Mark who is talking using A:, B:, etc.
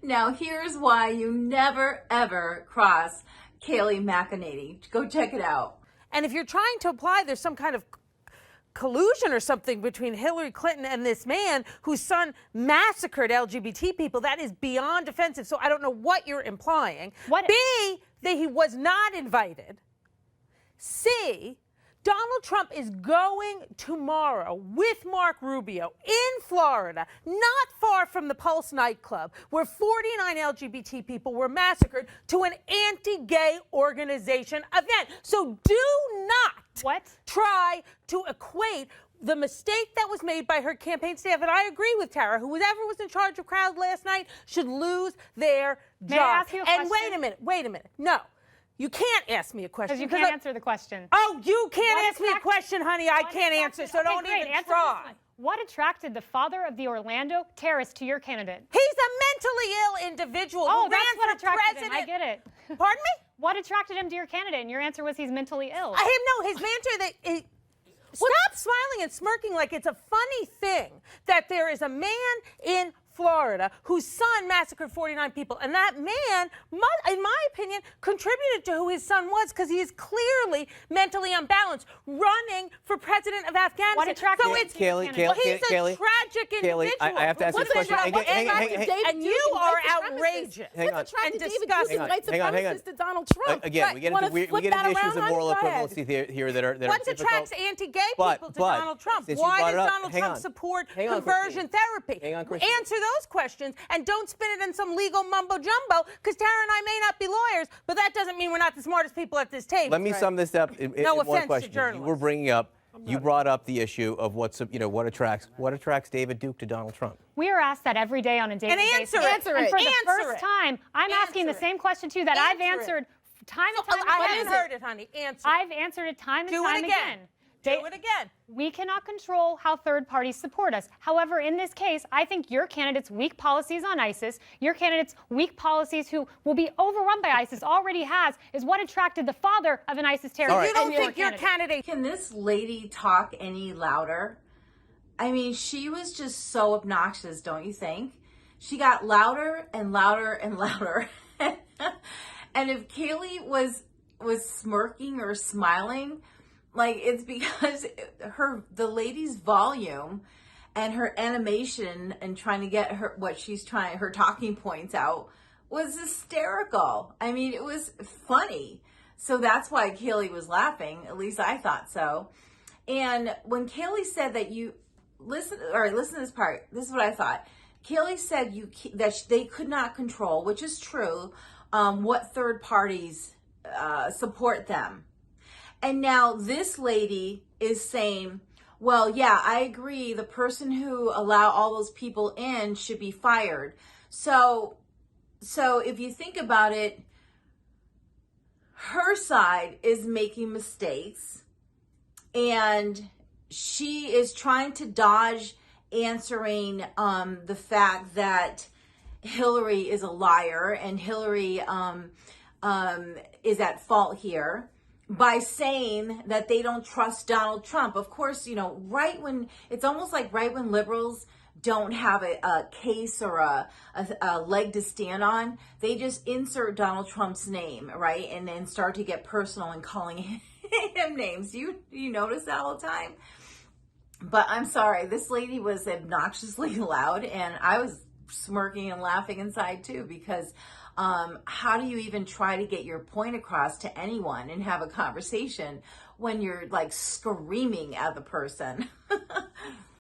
A: Now, here's why you never, ever cross Kayleigh McEnany. Go check it out.
B: And if you're trying to apply there's some kind of collusion or something between Hillary Clinton and this man whose son massacred LGBT people, that is beyond offensive. So I don't know what you're implying.
C: What?
B: B, that he was not invited. C, Donald Trump is going tomorrow with Mark Rubio in Florida, not far from the Pulse nightclub, where 49 LGBT people were massacred, to an anti-gay organization event. So do not try to equate the mistake that was made by her campaign staff. And I agree with Tara, whoever was in charge of crowd last night should lose their job.
C: May I ask you a question?
B: And wait a minute. No. You can't ask me a question.
C: Because you can't answer the question.
B: Oh, you can't ask me a question, honey. I can't answer, so don't even try.
C: What attracted the father of the Orlando terrorist to your candidate?
B: He's a mentally ill individual who ran for president.
C: I get it.
B: Pardon me?
C: What attracted him to your candidate? And your answer was he's mentally ill.
B: His mentor. Stop smiling and smirking like it's a funny thing that there is a man in Florida whose son massacred 49 people. And that man, in my opinion, contributed to who his son was, because he is clearly mentally unbalanced, running for president of Afghanistan.
C: What attracted
B: so it's
D: Kayleigh,
B: he's a tragic individual.
D: I have to ask this question.
B: And you are outrageous.
D: Hang on.
B: And disgusting.
D: Hang on.
E: To Donald Trump.
D: Again, we get into issues of moral equivalency here that are
B: What attracts anti-gay people to Donald Trump? Why does Donald Trump support conversion therapy? Answer those questions and don't spin it in some legal mumbo jumbo, because Tara and I may not be lawyers, but that doesn't mean we're not the smartest people at this table.
D: Let me sum this up in one question.
B: To
D: you were bringing up, you brought up the issue of what attracts David Duke to Donald Trump.
C: We are asked that every day on a daily basis. And for the first time, I'm asking the same question to you that I've answered time and time again.
B: I haven't heard it, honey. Answer.
C: I've answered it time and time again.
B: Do it again.
C: We cannot control how third parties support us. However, in this case, I think your candidate's weak policies on ISIS, your candidate's weak policies who will be overrun by ISIS, already has, is what attracted the father of an ISIS terrorist.
B: You don't think your candidate...
A: Can this lady talk any louder? I mean, she was just so obnoxious, don't you think? She got louder and louder and louder. And if Kayleigh was smirking or smiling, like, it's because the lady's volume and her animation and trying to get her talking points out was hysterical. I mean, it was funny. So that's why Kayleigh was laughing. At least I thought so. And when Kayleigh said that listen to this part. This is what I thought. Kayleigh said that they could not control, which is true, what third parties support them. And now this lady is saying, well, yeah, I agree. The person who allowed all those people in should be fired. So if you think about it, her side is making mistakes and she is trying to dodge answering the fact that Hillary is a liar and Hillary is at fault here, by saying that they don't trust Donald Trump. Of course, it's almost like right when liberals don't have a case or a leg to stand on, they just insert Donald Trump's name, right? And then start to get personal and calling him names. You notice that all the time? But I'm sorry, this lady was obnoxiously loud, and I was smirking and laughing inside too, because how do you even try to get your point across to anyone and have a conversation when you're like screaming at the person?